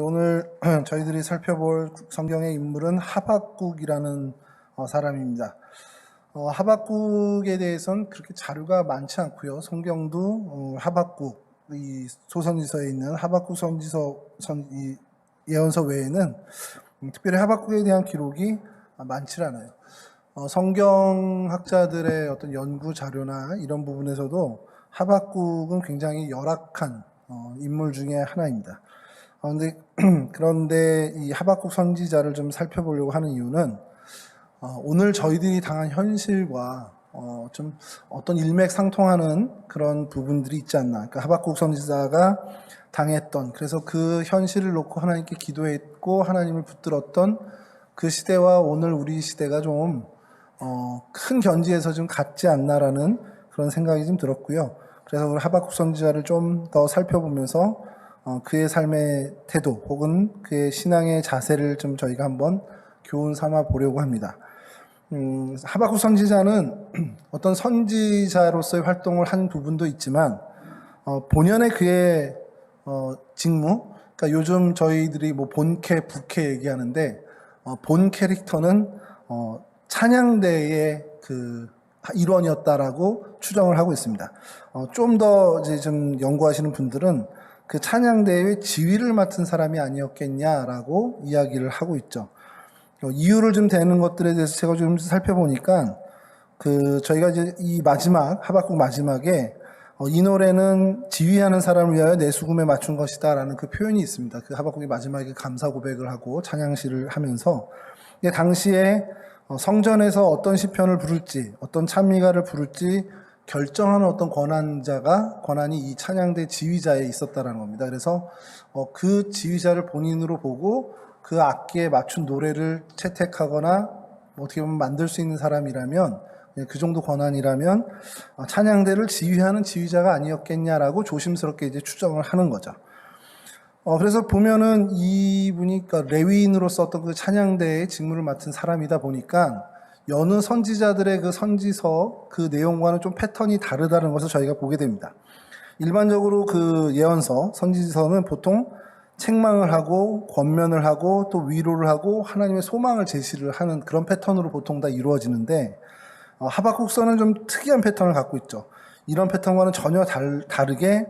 오늘 저희들이 살펴볼 성경의 인물은 하박국이라는 사람입니다. 하박국에 대해서는 그렇게 자료가 많지 않고요. 성경도 하박국, 이 소선지서에 있는 하박국 이 예언서 외에는 특별히 하박국에 대한 기록이 많지 않아요. 성경학자들의 어떤 연구 자료나 이런 부분에서도 하박국은 굉장히 열악한 인물 중에 하나입니다. 그런데 이 하박국 선지자를 좀 살펴보려고 하는 이유는 오늘 저희들이 당한 현실과 좀 어떤 일맥상통하는 그런 부분들이 있지 않나. 그러니까 하박국 선지자가 당했던, 그래서 그 현실을 놓고 하나님께 기도했고 하나님을 붙들었던 그 시대와 오늘 우리 시대가 좀 큰 견지에서 좀 같지 않나라는 그런 생각이 좀 들었고요. 그래서 오늘 하박국 선지자를 좀 더 살펴보면서 그의 삶의 태도 혹은 그의 신앙의 자세를 좀 저희가 한번 교훈 삼아 보려고 합니다. 하박국 선지자는 어떤 선지자로서의 활동을 한 부분도 있지만 본연의 그의 직무, 그러니까 요즘 저희들이 뭐 본캐, 부캐 얘기하는데 본 캐릭터는 찬양대의 그 일원이었다라고 추정을 하고 있습니다. 좀 더 이제 좀 연구하시는 분들은 그 찬양대의 지휘를 맡은 사람이 아니었겠냐라고 이야기를 하고 있죠. 이유를 좀 대는 것들에 대해서 제가 좀 살펴보니까 저희가 이제 이 하박국 마지막에 이 노래는 지휘하는 사람을 위하여 내 수금에 맞춘 것이다라는 그 표현이 있습니다. 그 하박국이 마지막에 감사 고백을 하고 찬양시를 하면서 당시에 성전에서 어떤 시편을 부를지, 어떤 찬미가를 부를지 결정하는 어떤 권한이 이 찬양대 지휘자에 있었다라는 겁니다. 그래서 그 지휘자를 본인으로 보고 그 악기에 맞춘 노래를 채택하거나 어떻게 보면 만들 수 있는 사람이라면, 그 정도 권한이라면 찬양대를 지휘하는 지휘자가 아니었겠냐라고 조심스럽게 이제 추정을 하는 거죠. 그래서 보면은 이분이 그러니까 레위인으로서 어떤 그 찬양대의 직무를 맡은 사람이다 보니까 여느 선지자들의 그 선지서 그 내용과는 좀 패턴이 다르다는 것을 저희가 보게 됩니다. 일반적으로 그 예언서, 선지서는 보통 책망을 하고 권면을 하고 또 위로를 하고 하나님의 소망을 제시를 하는 그런 패턴으로 보통 다 이루어지는데 하박국서는 좀 특이한 패턴을 갖고 있죠. 이런 패턴과는 전혀 다르게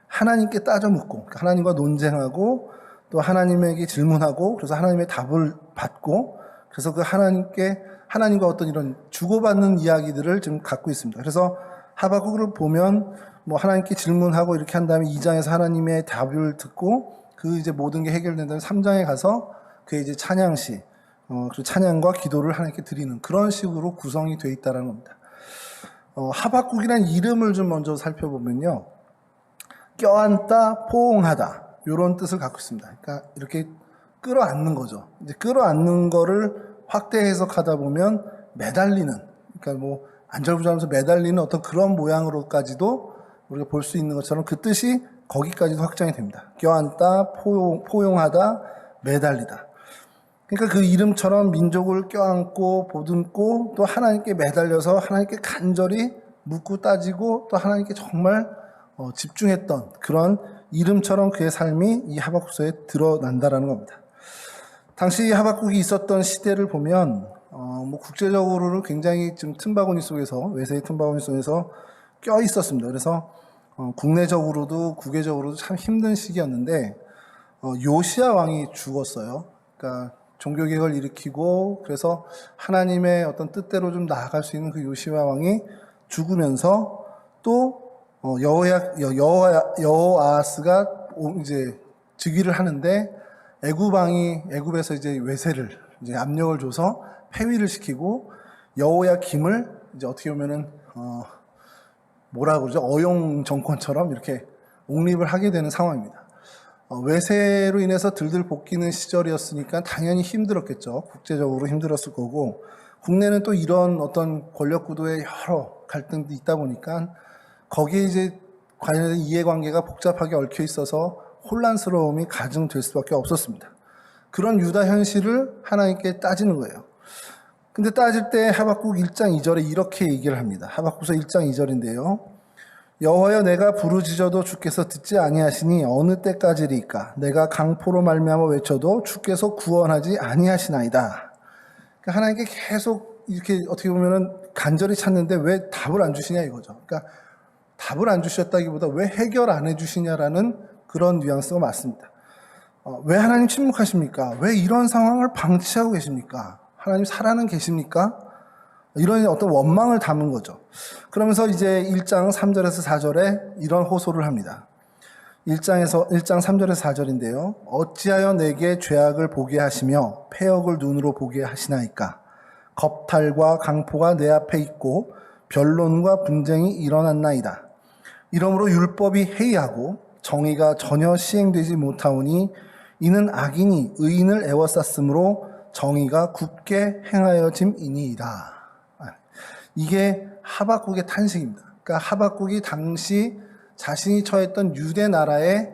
하나님께 따져 묻고, 하나님과 논쟁하고 또 하나님에게 질문하고, 그래서 하나님의 답을 받고, 그래서 그 하나님과 어떤 이런 주고받는 이야기들을 좀 갖고 있습니다. 그래서 하박국을 보면 뭐 하나님께 질문하고 이렇게 한 다음에 2장에서 하나님의 답을 듣고 그 이제 모든 게 해결된 다음에 3장에 가서 그 이제 찬양시, 그 찬양과 기도를 하나님께 드리는 그런 식으로 구성이 되어 있다는 겁니다. 하박국이라는 이름을 좀 먼저 살펴보면요. 껴안다, 포옹하다 이런 뜻을 갖고 있습니다. 그러니까 이렇게 끌어안는 거죠. 이제 끌어안는 거를 확대 해석하다 보면 매달리는, 그러니까 뭐 안절부절하면서 매달리는 어떤 그런 모양으로까지도 우리가 볼 수 있는 것처럼 그 뜻이 거기까지도 확장이 됩니다. 껴안다, 포용하다, 매달리다. 그러니까 그 이름처럼 민족을 껴안고 보듬고 또 하나님께 매달려서 하나님께 간절히 묻고 따지고 또 하나님께 정말 집중했던 그런 이름처럼 그의 삶이 이 하박국서에 드러난다라는 겁니다. 당시 하박국이 있었던 시대를 보면 뭐 국제적으로는 굉장히 좀 틈바구니 속에서, 외세의 틈바구니 속에서 껴 있었습니다. 그래서 국내적으로도 국외적으로도 참 힘든 시기였는데 요시야 왕이 죽었어요. 그러니까 종교개혁을 일으키고 그래서 하나님의 어떤 뜻대로 좀 나아갈 수 있는 그 요시야 왕이 죽으면서 또 여호아스가 이제 즉위를 하는데 애굽에서 이제 외세를 이제 압력을 줘서 폐위를 시키고 여호야김을 이제 어떻게 보면은 뭐라고 그러죠? 어용 정권처럼 이렇게 옹립을 하게 되는 상황입니다. 외세로 인해서 들들 볶이는 시절이었으니까 당연히 힘들었겠죠. 국제적으로 힘들었을 거고 국내는 또 이런 어떤 권력 구도에 여러 갈등도 있다 보니까 거기에 이제 관련된 이해관계가 복잡하게 얽혀 있어서 혼란스러움이 가중될 수밖에 없었습니다. 그런 유다 현실을 하나님께 따지는 거예요. 근데 따질 때 하박국 1장 2절에 이렇게 얘기를 합니다. 하박국서 1장 2절인데요. 여호와여 내가 부르짖어도 주께서 듣지 아니하시니 어느 때까지리까 내가 강포로 말미암아 외쳐도 주께서 구원하지 아니하시나이다. 그러니까 하나님께 계속 이렇게 어떻게 보면은 간절히 찾는데 왜 답을 안 주시냐 이거죠. 그러니까 답을 안 주셨다기보다 왜 해결 안 해주시냐라는 그런 뉘앙스가 맞습니다. 왜 하나님 침묵하십니까? 왜 이런 상황을 방치하고 계십니까? 하나님 살아는 계십니까? 이런 어떤 원망을 담은 거죠. 그러면서 이제 1장 3절에서 4절에 이런 호소를 합니다. 1장 3절에서 4절인데요. 어찌하여 내게 죄악을 보게 하시며 패역을 눈으로 보게 하시나이까? 겁탈과 강포가 내 앞에 있고 변론과 분쟁이 일어났나이다. 이러므로 율법이 해이하고 정의가 전혀 시행되지 못하오니 이는 악인이 의인을 애워쌌으므로 정의가 굳게 행하여짐이니이다. 이게 하박국의 탄식입니다. 그러니까 하박국이 당시 자신이 처했던 유대 나라의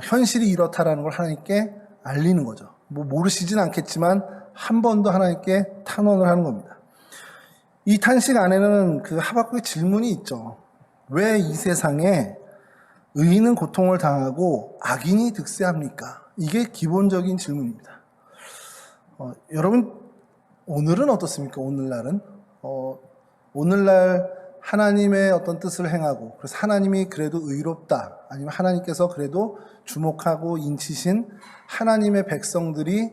현실이 이렇다라는 걸 하나님께 알리는 거죠. 뭐 모르시진 않겠지만 한 번 더 하나님께 탄원을 하는 겁니다. 이 탄식 안에는 그 하박국의 질문이 있죠. 왜 이 세상에 의인은 고통을 당하고 악인이 득세합니까? 이게 기본적인 질문입니다. 여러분 오늘은 어떻습니까? 오늘날은 오늘날 하나님의 어떤 뜻을 행하고 그래서 하나님이 그래도 의롭다 아니면 하나님께서 그래도 주목하고 인치신 하나님의 백성들이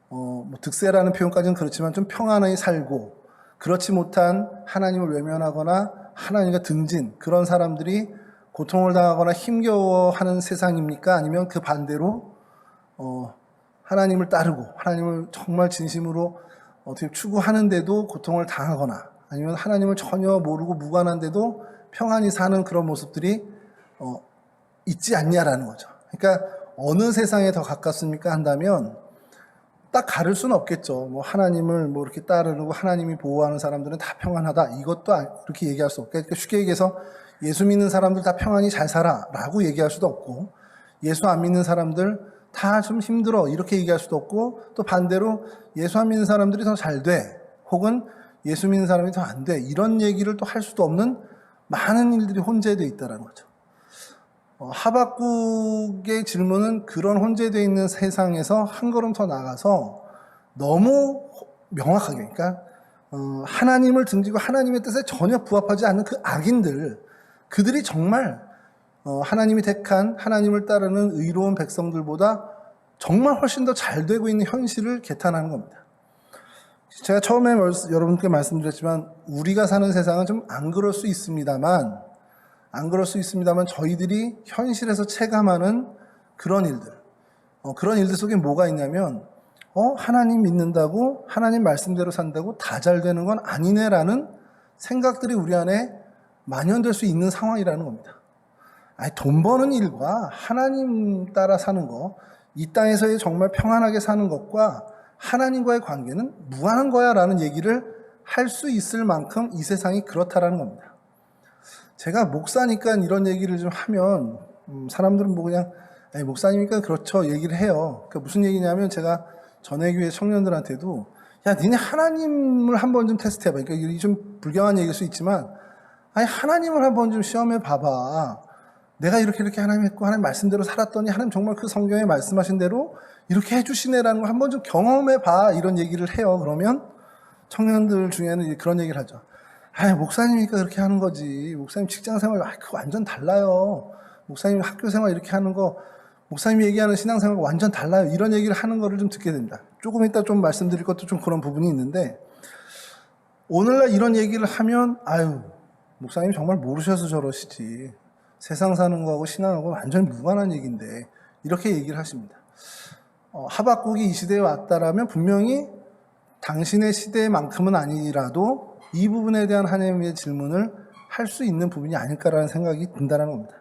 뭐 득세라는 표현까지는 그렇지만 좀 평안히 살고 그렇지 못한 하나님을 외면하거나 하나님과 등진 그런 사람들이 고통을 당하거나 힘겨워하는 세상입니까? 아니면 그 반대로 하나님을 따르고 하나님을 정말 진심으로 어떻게 추구하는데도 고통을 당하거나 아니면 하나님을 전혀 모르고 무관한데도 평안히 사는 그런 모습들이 있지 않냐라는 거죠. 그러니까 어느 세상에 더 가깝습니까? 한다면 딱 가를 수는 없겠죠. 뭐 하나님을 뭐 이렇게 따르고 하나님이 보호하는 사람들은 다 평안하다. 이것도 그렇게 얘기할 수 없고 그러니까 쉽게 얘기해서 예수 믿는 사람들 다 평안히 잘 살아라고 얘기할 수도 없고 예수 안 믿는 사람들 다 좀 힘들어 이렇게 얘기할 수도 없고 또 반대로 예수 안 믿는 사람들이 더 잘 돼 혹은 예수 믿는 사람이 더 안 돼 이런 얘기를 또 할 수도 없는 많은 일들이 혼재되어 있다는 거죠. 하박국의 질문은 그런 혼재되어 있는 세상에서 한 걸음 더 나가서 너무 명확하게 그러니까 하나님을 등지고 하나님의 뜻에 전혀 부합하지 않는 그 악인들 그들이 정말 하나님이 택한 하나님을 따르는 의로운 백성들보다 정말 훨씬 더 잘 되고 있는 현실을 개탄하는 겁니다. 제가 처음에 여러분께 말씀드렸지만 우리가 사는 세상은 좀 안 그럴 수 있습니다만 저희들이 현실에서 체감하는 그런 일들 속에 뭐가 있냐면 하나님 믿는다고 하나님 말씀대로 산다고 다 잘 되는 건 아니네라는 생각들이 우리 안에 만연될 수 있는 상황이라는 겁니다. 돈 버는 일과 하나님 따라 사는 거, 이 땅에서의 정말 평안하게 사는 것과 하나님과의 관계는 무한한 거야 라는 얘기를 할 수 있을 만큼 이 세상이 그렇다라는 겁니다. 제가 목사니까 이런 얘기를 좀 하면 사람들은 뭐 그냥 목사님이니까 그렇죠 얘기를 해요. 그러니까 무슨 얘기냐면 제가 전회교회 청년들한테도 야 니네 하나님을 한번 좀 테스트해봐. 그러니까 이게 좀 불경한 얘기일 수 있지만 하나님을 한번 좀 시험해 봐봐. 내가 이렇게 하나님 했고 하나님 말씀대로 살았더니 하나님 정말 그 성경에 말씀하신 대로 이렇게 해주시네라는 걸 한번 좀 경험해 봐 이런 얘기를 해요. 그러면 청년들 중에는 그런 얘기를 하죠. 목사님이니까 그렇게 하는 거지. 목사님 직장생활 그거 완전 달라요. 목사님 학교생활 이렇게 하는 거 목사님이 얘기하는 신앙생활과 완전 달라요. 이런 얘기를 하는 거를 좀 듣게 됩니다. 조금 이따 좀 말씀드릴 것도 좀 그런 부분이 있는데 오늘날 이런 얘기를 하면 목사님 정말 모르셔서 저러시지. 세상 사는 거하고 신앙하고 완전 무관한 얘기인데 이렇게 얘기를 하십니다. 하박국이 이 시대에 왔다라면 분명히 당신의 시대만큼은 아니라도 이 부분에 대한 하나님의 질문을 할 수 있는 부분이 아닐까라는 생각이 든다는 겁니다.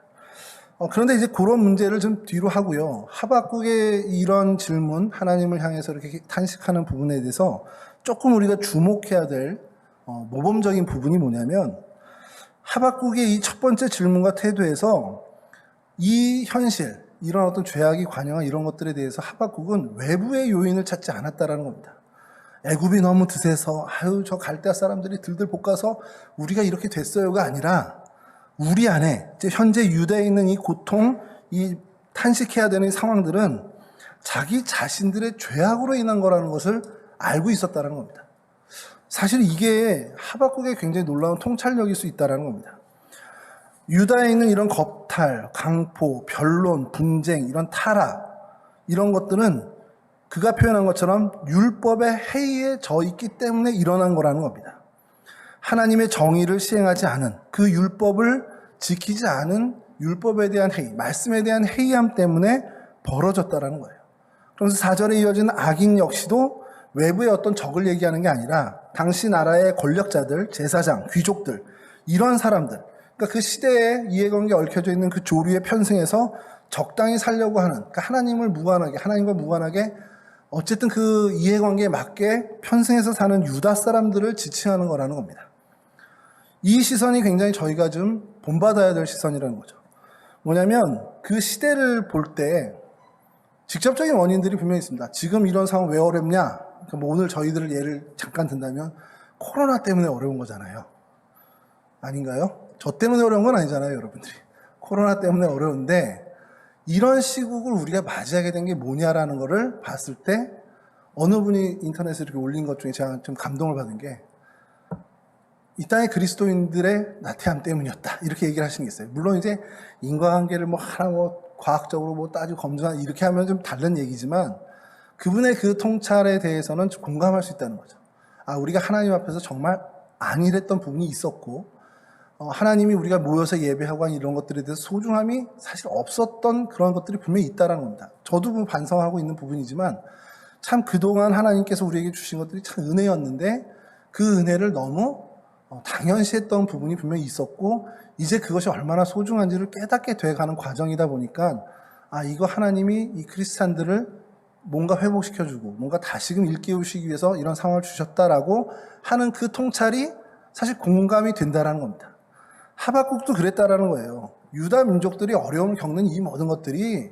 그런데 이제 그런 문제를 좀 뒤로 하고요. 하박국의 이런 질문, 하나님을 향해서 이렇게 탄식하는 부분에 대해서 조금 우리가 주목해야 될 모범적인 부분이 뭐냐면 하박국의 이 첫 번째 질문과 태도에서 이 현실, 이런 어떤 죄악이 관영한 이런 것들에 대해서 하박국은 외부의 요인을 찾지 않았다라는 겁니다. 애굽이 너무 드세서 저 갈대아 사람들이 들들 볶아서 우리가 이렇게 됐어요가 아니라 우리 안에 현재 유대에 있는 이 고통, 이 탄식해야 되는 이 상황들은 자기 자신들의 죄악으로 인한 거라는 것을 알고 있었다는 겁니다. 사실 이게 하박국의 굉장히 놀라운 통찰력일 수 있다는 겁니다. 유다에 있는 이런 겁탈, 강포, 변론, 분쟁, 이런 타락, 이런 것들은 그가 표현한 것처럼 율법의 해이에 져 있기 때문에 일어난 거라는 겁니다. 하나님의 정의를 시행하지 않은, 그 율법을 지키지 않은 율법에 대한 해이, 말씀에 대한 해이함 때문에 벌어졌다라는 거예요. 그래서 4절에 이어지는 악인 역시도 외부의 어떤 적을 얘기하는 게 아니라 당시 나라의 권력자들, 제사장, 귀족들, 이런 사람들, 그러니까 그 시대에 이해관계에 얽혀져 있는 그 조류의 편승에서 적당히 살려고 하는, 그러니까 하나님과 무관하게 어쨌든 그 이해관계에 맞게 편승해서 사는 유다 사람들을 지칭하는 거라는 겁니다. 이 시선이 굉장히 저희가 좀 본받아야 될 시선이라는 거죠. 뭐냐면 그 시대를 볼 때 직접적인 원인들이 분명히 있습니다. 지금 이런 상황 왜 어렵냐? 그러니까 뭐 오늘 저희들 예를 잠깐 든다면 코로나 때문에 어려운 거잖아요. 아닌가요? 저 때문에 어려운 건 아니잖아요, 여러분들이. 코로나 때문에 어려운데 이런 시국을 우리가 맞이하게 된 게 뭐냐라는 거를 봤을 때 어느 분이 인터넷에 이렇게 올린 것 중에 제가 좀 감동을 받은 게 이 땅의 그리스도인들의 나태함 때문이었다. 이렇게 얘기를 하시는 게 있어요. 물론 이제 인과관계를 하나 과학적으로 따지고 검증하는 이렇게 하면 좀 다른 얘기지만 그분의 그 통찰에 대해서는 좀 공감할 수 있다는 거죠. 우리가 하나님 앞에서 정말 안일했던 부분이 있었고 하나님이 우리가 모여서 예배하고 한 이런 것들에 대해서 소중함이 사실 없었던 그런 것들이 분명히 있다는 겁니다. 저도 반성하고 있는 부분이지만 참 그동안 하나님께서 우리에게 주신 것들이 참 은혜였는데 그 은혜를 너무 당연시했던 부분이 분명히 있었고 이제 그것이 얼마나 소중한지를 깨닫게 돼가는 과정이다 보니까 이거 하나님이 이 크리스찬들을 뭔가 회복시켜주고 뭔가 다시금 일깨우시기 위해서 이런 상황을 주셨다라고 하는 그 통찰이 사실 공감이 된다라는 겁니다. 하박국도 그랬다라는 거예요. 유다 민족들이 어려움을 겪는 이 모든 것들이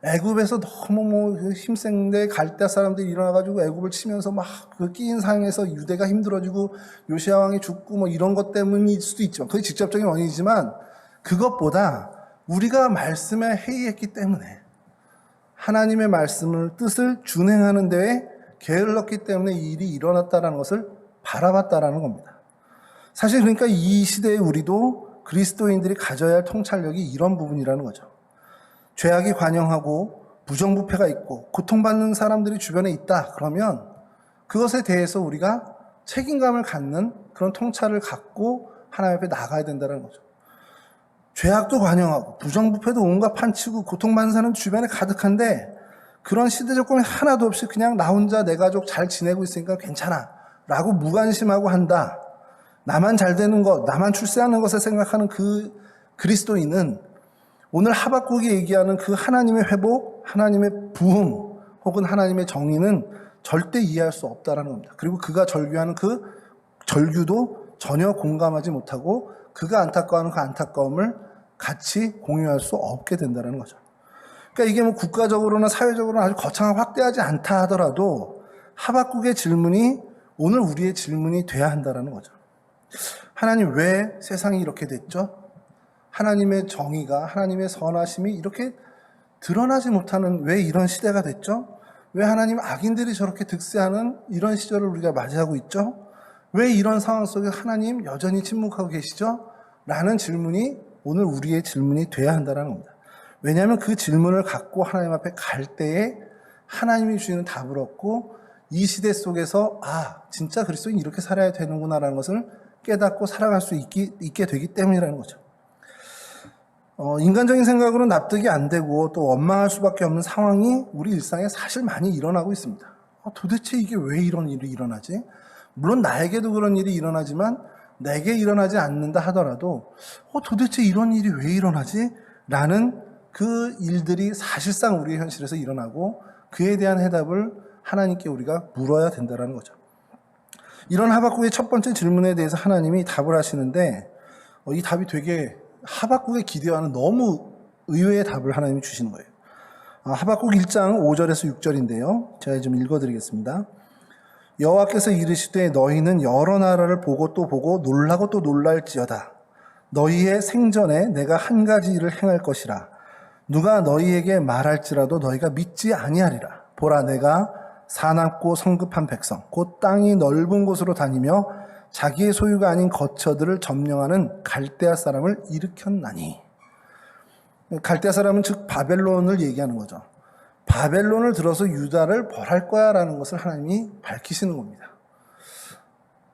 애굽에서 너무 힘센데 갈대 사람들이 일어나가지고 애굽을 치면서 그 끼인 상황에서 유대가 힘들어지고 요시야 왕이 죽고 이런 것 때문일 수도 있지만 그게 직접적인 원인이지만 그것보다 우리가 말씀에 해이했기 때문에 하나님의 말씀을 뜻을 준행하는 데에 게을렀기 때문에 이 일이 일어났다는 것을 바라봤다라는 겁니다. 사실 그러니까 이 시대에 우리도 그리스도인들이 가져야 할 통찰력이 이런 부분이라는 거죠. 죄악이 관영하고 부정부패가 있고 고통받는 사람들이 주변에 있다. 그러면 그것에 대해서 우리가 책임감을 갖는 그런 통찰을 갖고 하나님 앞에 나가야 된다는 거죠. 죄악도 관영하고 부정부패도 온갖 판치고 고통받는 사람 주변에 가득한데 그런 시대 조건이 하나도 없이 그냥 나 혼자 내 가족 잘 지내고 있으니까 괜찮아 라고 무관심하고 한다. 나만 잘 되는 것, 나만 출세하는 것을 생각하는 그 그리스도인은 오늘 하박국이 얘기하는 그 하나님의 회복, 하나님의 부흥 혹은 하나님의 정의는 절대 이해할 수 없다라는 겁니다. 그리고 그가 절규하는 그 절규도 전혀 공감하지 못하고 그가 안타까워하는 그 안타까움을 같이 공유할 수 없게 된다는 거죠. 그러니까 이게 국가적으로나 사회적으로나 아주 거창하고 확대하지 않다 하더라도 하박국의 질문이 오늘 우리의 질문이 돼야 한다는 거죠. 하나님 왜 세상이 이렇게 됐죠? 하나님의 정의가 하나님의 선하심이 이렇게 드러나지 못하는 왜 이런 시대가 됐죠? 왜 하나님 악인들이 저렇게 득세하는 이런 시절을 우리가 맞이하고 있죠? 왜 이런 상황 속에 하나님 여전히 침묵하고 계시죠? 라는 질문이 오늘 우리의 질문이 돼야 한다는 겁니다. 왜냐하면 그 질문을 갖고 하나님 앞에 갈 때에 하나님이 주시는 답을 얻고 이 시대 속에서 진짜 그리스도인이 이렇게 살아야 되는구나라는 것을 깨닫고 살아갈 수 있게 되기 때문이라는 거죠. 인간적인 생각으로 납득이 안 되고 또 원망할 수밖에 없는 상황이 우리 일상에 사실 많이 일어나고 있습니다. 도대체 이게 왜 이런 일이 일어나지? 물론 나에게도 그런 일이 일어나지만 내게 일어나지 않는다 하더라도 도대체 이런 일이 왜 일어나지? 라는 그 일들이 사실상 우리의 현실에서 일어나고 그에 대한 해답을 하나님께 우리가 물어야 된다는 거죠. 이런 하박국의 첫 번째 질문에 대해서 하나님이 답을 하시는데 이 답이 되게 하박국의 기대와는 너무 의외의 답을 하나님이 주시는 거예요. 하박국 1장 5절에서 6절인데요. 제가 좀 읽어드리겠습니다. 여호와께서 이르시되 너희는 여러 나라를 보고 또 보고 놀라고 또 놀랄지어다. 너희의 생전에 내가 한 가지 일을 행할 것이라. 누가 너희에게 말할지라도 너희가 믿지 아니하리라. 보라, 내가 사납고 성급한 백성 곧 땅이 넓은 곳으로 다니며 자기의 소유가 아닌 거처들을 점령하는 갈대아 사람을 일으켰나니. 갈대아 사람은 즉 바벨론을 얘기하는 거죠. 바벨론을 들어서 유다를 벌할 거야 라는 것을 하나님이 밝히시는 겁니다.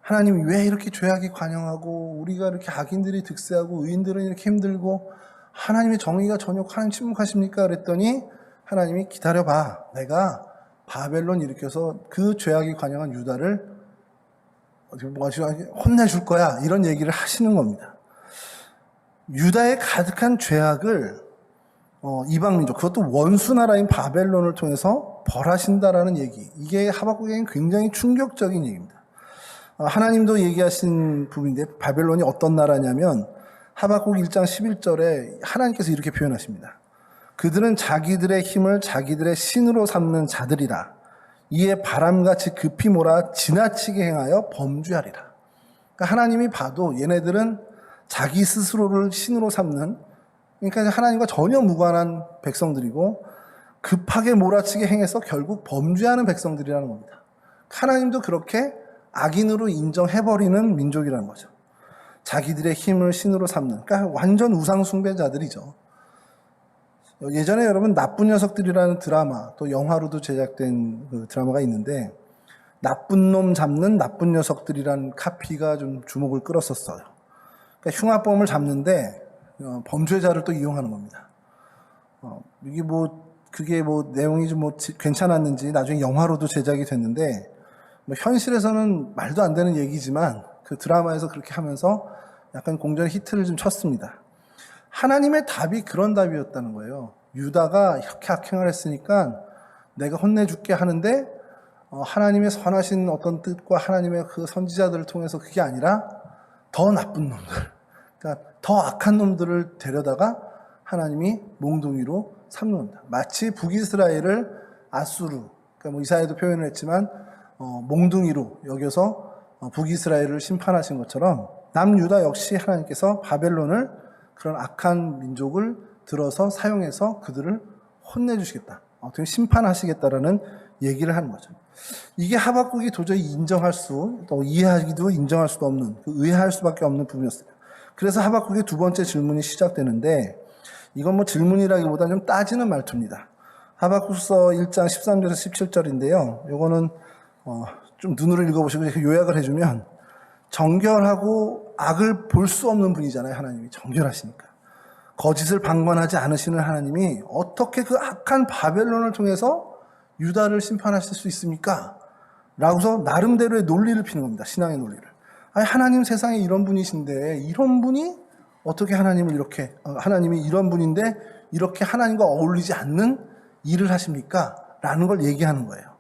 하나님이 왜 이렇게 죄악이 관영하고 우리가 이렇게 악인들이 득세하고 의인들은 이렇게 힘들고 하나님의 정의가 전혀 하나님 침묵하십니까? 그랬더니 하나님이 기다려봐. 내가 바벨론 일으켜서 그 죄악이 관영한 유다를 혼내줄 거야. 이런 얘기를 하시는 겁니다. 유다의 가득한 죄악을 이방민족, 그것도 원수나라인 바벨론을 통해서 벌하신다라는 얘기. 이게 하박국에게는 굉장히 충격적인 얘기입니다. 하나님도 얘기하신 부분인데 바벨론이 어떤 나라냐면 하박국 1장 11절에 하나님께서 이렇게 표현하십니다. 그들은 자기들의 힘을 자기들의 신으로 삼는 자들이라. 이에 바람같이 급히 몰아 지나치게 행하여 범죄하리라. 그러니까 하나님이 봐도 얘네들은 자기 스스로를 신으로 삼는, 그러니까 하나님과 전혀 무관한 백성들이고 급하게 몰아치게 행해서 결국 범죄하는 백성들이라는 겁니다. 하나님도 그렇게 악인으로 인정해버리는 민족이라는 거죠. 자기들의 힘을 신으로 삼는, 그러니까 완전 우상 숭배자들이죠. 예전에 여러분 나쁜 녀석들이라는 드라마, 또 영화로도 제작된 그 드라마가 있는데 나쁜 놈 잡는 나쁜 녀석들이라는 카피가 좀 주목을 끌었었어요. 그러니까 흉악범을 잡는데 범죄자를 또 이용하는 겁니다. 이게 그게 내용이 좀 괜찮았는지 나중에 영화로도 제작이 됐는데 현실에서는 말도 안 되는 얘기지만 그 드라마에서 그렇게 하면서 약간 공전의 히트를 좀 쳤습니다. 하나님의 답이 그런 답이었다는 거예요. 유다가 이렇게 악행을 했으니까 내가 혼내줄게 하는데 하나님의 선하신 어떤 뜻과 하나님의 그 선지자들을 통해서 그게 아니라 더 나쁜 놈들, 그러니까 더 악한 놈들을 데려다가 하나님이 몽둥이로 삼는 겁니다. 마치 북이스라엘을 아수르, 그러니까 이사야도 표현을 했지만 몽둥이로 여겨서 북이스라엘을 심판하신 것처럼 남유다 역시 하나님께서 바벨론을 그런 악한 민족을 들어서 사용해서 그들을 혼내주시겠다. 어떻게 심판하시겠다라는 얘기를 하는 거죠. 이게 하박국이 도저히 또 이해하기도 인정할 수도 없는, 의아할 수밖에 없는 부분이었어요. 그래서 하박국의 두 번째 질문이 시작되는데 이건 질문이라기보다 좀 따지는 말투입니다. 하박국서 1장 13절에서 17절인데요. 요거는 좀 눈으로 읽어보시고 요약을 해주면 정결하고 악을 볼 수 없는 분이잖아요. 하나님이 정결하시니까. 거짓을 방관하지 않으시는 하나님이 어떻게 그 악한 바벨론을 통해서 유다를 심판하실 수 있습니까? 라고서 나름대로의 논리를 피는 겁니다. 신앙의 논리를. 아니, 하나님 세상에 이런 분이신데 이런 분이 어떻게 하나님이 이런 분인데 이렇게 하나님과 어울리지 않는 일을 하십니까? 라는 걸 얘기하는 거예요.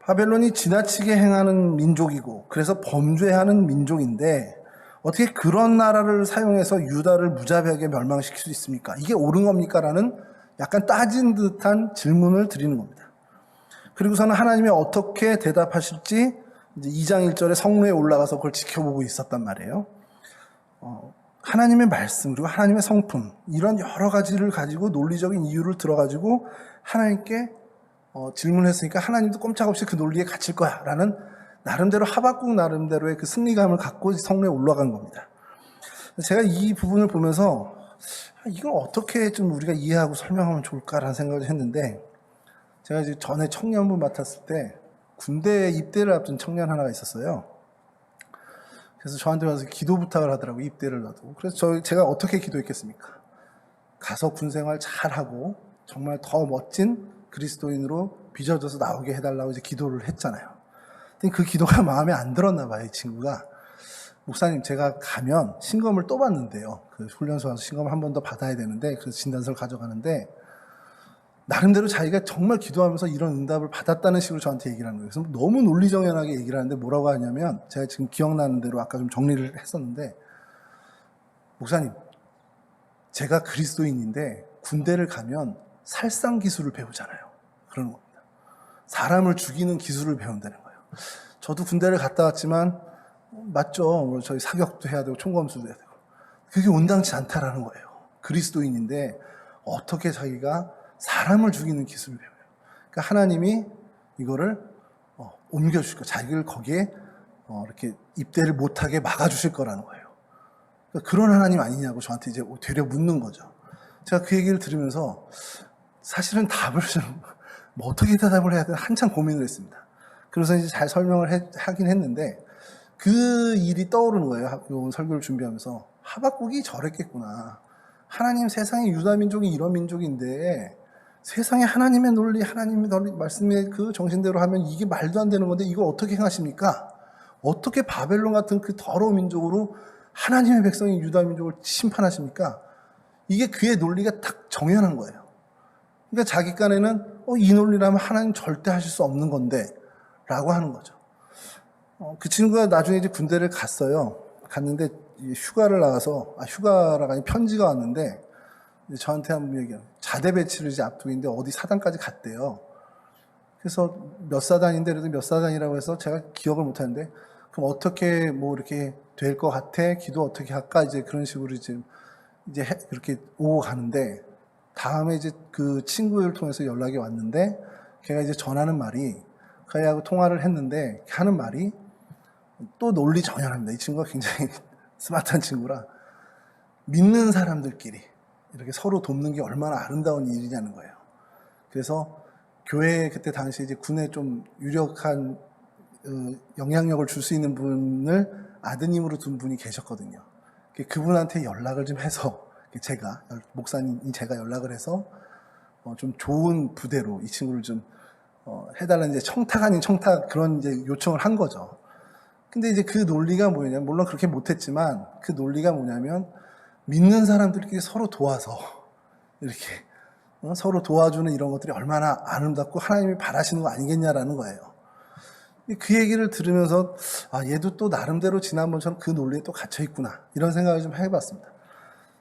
바벨론이 지나치게 행하는 민족이고 그래서 범죄하는 민족인데 어떻게 그런 나라를 사용해서 유다를 무자비하게 멸망시킬 수 있습니까? 이게 옳은 겁니까? 라는 약간 따진 듯한 질문을 드리는 겁니다. 그리고서는 하나님이 어떻게 대답하실지 이제 2장 1절에 성루에 올라가서 그걸 지켜보고 있었단 말이에요. 하나님의 말씀 그리고 하나님의 성품 이런 여러 가지를 가지고 논리적인 이유를 들어가지고 하나님께 질문했으니까 하나님도 꼼짝없이 그 논리에 갇힐 거야 라는 나름대로 하박국 나름대로의 그 승리감을 갖고 성루에 올라간 겁니다. 제가 이 부분을 보면서 이걸 어떻게 좀 우리가 이해하고 설명하면 좋을까라는 생각을 했는데 제가 이제 전에 청년부 맡았을 때 군대 입대를 앞둔 청년 하나가 있었어요. 그래서 저한테 와서 기도 부탁을 하더라고요. 입대를 놔두고. 그래서 제가 어떻게 기도했겠습니까? 가서 군생활 잘하고 정말 더 멋진 그리스도인으로 빚어져서 나오게 해달라고 이제 기도를 했잖아요. 근데 그 기도가 마음에 안 들었나 봐요. 이 친구가. 목사님, 제가 가면 신검을 또 받는데요. 그 훈련소 가서 신검을 한 번 더 받아야 되는데 그래서 진단서를 가져가는데 나름대로 자기가 정말 기도하면서 이런 응답을 받았다는 식으로 저한테 얘기를 하는 거예요. 그래서 너무 논리정연하게 얘기를 하는데 뭐라고 하냐면 제가 지금 기억나는 대로 아까 좀 정리를 했었는데 목사님, 제가 그리스도인인데 군대를 가면 살상 기술을 배우잖아요. 그러는 겁니다. 사람을 죽이는 기술을 배운다는 거예요. 저도 군대를 갔다 왔지만 맞죠. 저희 사격도 해야 되고 총검술도 해야 되고 그게 온당치 않다라는 거예요. 그리스도인인데 어떻게 자기가 사람을 죽이는 기술을 배워요. 그러니까 하나님이 이거를 옮겨주실 거예요. 자기를 거기에 이렇게 입대를 못하게 막아주실 거라는 거예요. 그러니까 그런 하나님 아니냐고 저한테 이제 되려 묻는 거죠. 제가 그 얘기를 들으면서 사실은 답을 좀 뭐 어떻게 대답을 해야 되나 한참 고민을 했습니다. 그래서 이제 잘 설명을 하긴 했는데 그 일이 떠오르는 거예요. 요 설교를 준비하면서 하박국이 저랬겠구나. 하나님 세상에 유다 민족이 이런 민족인데 세상에 하나님의 논리, 하나님의 말씀의 그 정신대로 하면 이게 말도 안 되는 건데 이걸 어떻게 행하십니까? 어떻게 바벨론 같은 그 더러운 민족으로 하나님의 백성인 유다 민족을 심판하십니까? 이게 그의 논리가 딱 정연한 거예요. 그러니까 자기 깐에는 이 논리라면 하나님 절대 하실 수 없는 건데 라고 하는 거죠. 그 친구가 나중에 이제 군대를 갔어요. 갔는데 휴가를 나가서 휴가라가 아니 편지가 왔는데 저한테 한번 얘기해요. 자대 배치를 이제 앞두고 있는데 어디 사단까지 갔대요. 그래서 몇 사단인데 그래도 몇 사단이라고 해서 제가 기억을 못 하는데 그럼 어떻게 뭐 이렇게 될 것 같아? 기도 어떻게 할까? 이제 그런 식으로 이제 이렇게 오고 가는데 다음에 이제 그 친구를 통해서 연락이 왔는데 걔가 이제 전하는 말이 걔하고 통화를 했는데 하는 말이 또 논리 정연합니다. 이 친구가 굉장히 스마트한 친구라 믿는 사람들끼리 이렇게 서로 돕는 게 얼마나 아름다운 일이냐는 거예요. 그래서 교회 그때 당시 이제 군에 좀 유력한 영향력을 줄 수 있는 분을 아드님으로 둔 분이 계셨거든요. 그분한테 연락을 좀 해서 제가 목사님이 제가 연락을 해서 좀 좋은 부대로 이 친구를 좀 해달라는 이제 청탁 아닌 청탁 그런 이제 요청을 한 거죠. 근데 이제 그 논리가 뭐냐면 물론 그렇게 못했지만 그 논리가 뭐냐면 믿는 사람들끼리 서로 도와서 이렇게 서로 도와주는 이런 것들이 얼마나 아름답고 하나님이 바라시는 거 아니겠냐라는 거예요. 그 얘기를 들으면서 얘도 또 나름대로 지난번처럼 그 논리에 또 갇혀 있구나 이런 생각을 좀 해봤습니다.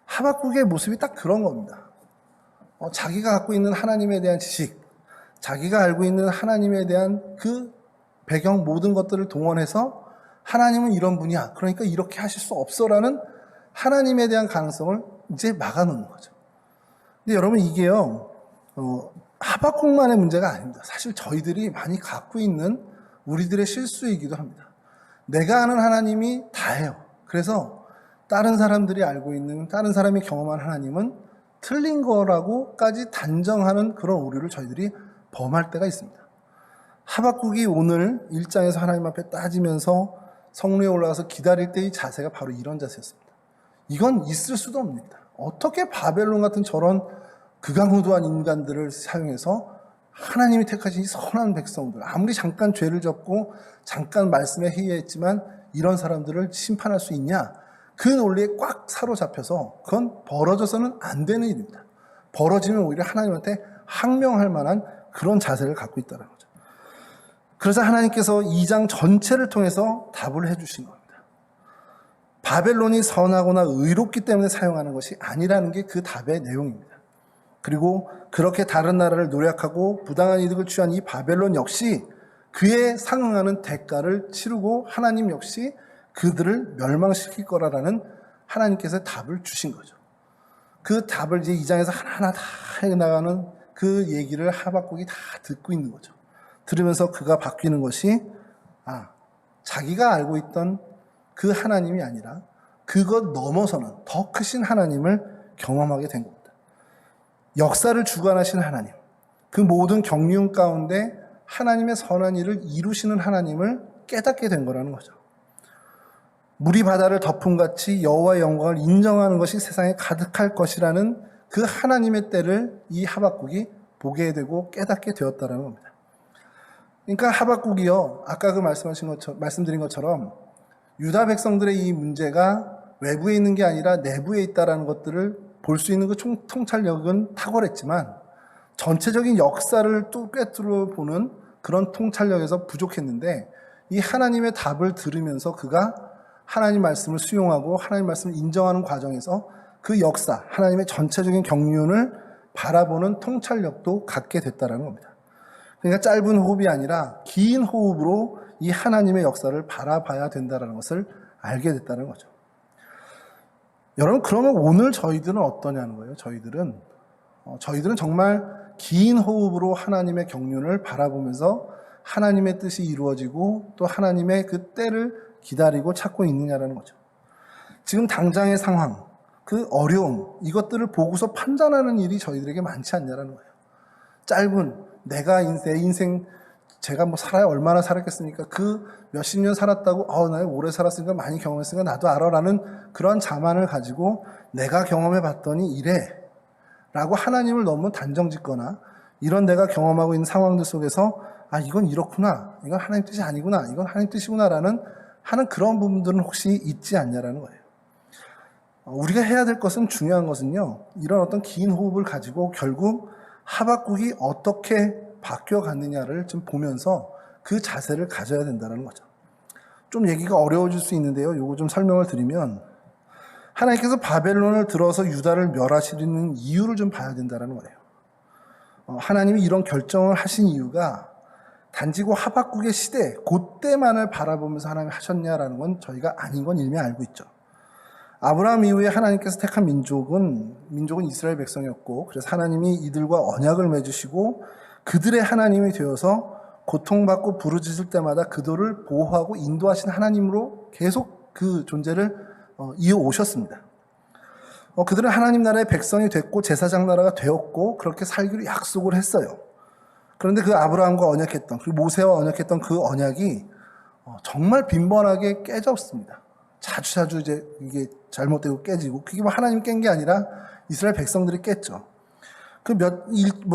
하박국의 모습이 딱 그런 겁니다. 자기가 갖고 있는 하나님에 대한 지식, 자기가 알고 있는 하나님에 대한 그 배경 모든 것들을 동원해서 하나님은 이런 분이야. 그러니까 이렇게 하실 수 없어라는 하나님에 대한 가능성을 이제 막아놓는 거죠. 근데 여러분 이게요, 하박국만의 문제가 아닙니다. 사실 저희들이 많이 갖고 있는 우리들의 실수이기도 합니다. 내가 아는 하나님이 다예요. 그래서 다른 사람들이 알고 있는, 다른 사람이 경험한 하나님은 틀린 거라고까지 단정하는 그런 오류를 저희들이 범할 때가 있습니다. 하박국이 오늘 1장에서 하나님 앞에 따지면서 성루에 올라가서 기다릴 때의 자세가 바로 이런 자세였습니다. 이건 있을 수도 없습니다. 어떻게 바벨론 같은 저런 극악무도한 인간들을 사용해서 하나님이 택하신 이 선한 백성들, 아무리 잠깐 죄를 졌고 잠깐 말씀에 회의했지만 이런 사람들을 심판할 수 있냐? 그 논리에 꽉 사로잡혀서 그건 벌어져서는 안 되는 일입니다. 벌어지면 오히려 하나님한테 항명할 만한 그런 자세를 갖고 있다는 거죠. 그래서 하나님께서 2장 전체를 통해서 답을 해주신 겁니다. 바벨론이 선하거나 의롭기 때문에 사용하는 것이 아니라는 게 그 답의 내용입니다. 그리고 그렇게 다른 나라를 노력하고 부당한 이득을 취한 이 바벨론 역시 그에 상응하는 대가를 치르고 하나님 역시 그들을 멸망시킬 거라는 하나님께서 답을 주신 거죠. 그 답을 이제 2장에서 하나하나 다 해나가는 그 얘기를 하박국이 다 듣고 있는 거죠. 들으면서 그가 바뀌는 것이 자기가 알고 있던 그 하나님이 아니라 그것 넘어서는 더 크신 하나님을 경험하게 된 겁니다. 역사를 주관하신 하나님, 그 모든 경륜 가운데 하나님의 선한 일을 이루시는 하나님을 깨닫게 된 거라는 거죠. 물이 바다를 덮음같이 여호와의 영광을 인정하는 것이 세상에 가득할 것이라는 그 하나님의 때를 이 하박국이 보게 되고 깨닫게 되었다는 겁니다. 그러니까 하박국이요, 아까 그 말씀드린 것처럼 유다 백성들의 이 문제가 외부에 있는 게 아니라 내부에 있다는 것들을 볼 수 있는 그 통찰력은 탁월했지만 전체적인 역사를 꿰뚫어 보는 그런 통찰력에서 부족했는데 이 하나님의 답을 들으면서 그가 하나님 말씀을 수용하고 하나님 말씀을 인정하는 과정에서 그 역사, 하나님의 전체적인 경륜을 바라보는 통찰력도 갖게 됐다는 겁니다. 그러니까 짧은 호흡이 아니라 긴 호흡으로 이 하나님의 역사를 바라봐야 된다는 것을 알게 됐다는 거죠. 여러분, 그러면 오늘 저희들은 어떠냐는 거예요. 저희들은 정말 긴 호흡으로 하나님의 경륜을 바라보면서 하나님의 뜻이 이루어지고 또 하나님의 그 때를 기다리고 찾고 있느냐라는 거죠. 지금 당장의 상황, 그 어려움, 이것들을 보고서 판단하는 일이 저희들에게 많지 않냐라는 거예요. 짧은 내 인생 제가 뭐 살아야 얼마나 살았겠습니까? 그 몇십 년 살았다고 나 오래 살았으니까 많이 경험했으니까 나도 알아라는 그런 자만을 가지고 내가 경험해 봤더니 이래 라고 하나님을 너무 단정짓거나 이런 내가 경험하고 있는 상황들 속에서 이건 이렇구나, 이건 하나님 뜻이 아니구나, 이건 하나님 뜻이구나라는 하는 그런 부분들은 혹시 있지 않냐라는 거예요. 우리가 해야 될 것은, 중요한 것은요, 이런 어떤 긴 호흡을 가지고 결국 하박국이 어떻게 바뀌어갔느냐를 좀 보면서 그 자세를 가져야 된다는 거죠. 좀 얘기가 어려워질 수 있는데요, 요거 좀 설명을 드리면, 하나님께서 바벨론을 들어서 유다를 멸하시는 이유를 좀 봐야 된다는 거예요. 하나님이 이런 결정을 하신 이유가 단지 그 하박국의 시대, 그때만을 바라보면서 하나님이 하셨냐라는 건 저희가 아닌 건 이미 알고 있죠. 아브라함 이후에 하나님께서 택한 민족은 이스라엘 백성이었고, 그래서 하나님이 이들과 언약을 맺으시고 그들의 하나님이 되어서 고통받고 부르짖을 때마다 그들을 보호하고 인도하신 하나님으로 계속 그 존재를 이어오셨습니다. 그들은 하나님 나라의 백성이 됐고 제사장 나라가 되었고 그렇게 살기로 약속을 했어요. 그런데 그 아브라함과 언약했던, 그리고 모세와 언약했던 그 언약이 정말 빈번하게 깨졌습니다. 자주 이제 이게 잘못되고 깨지고, 그게 뭐 하나님 깬 게 아니라 이스라엘 백성들이 깼죠. 그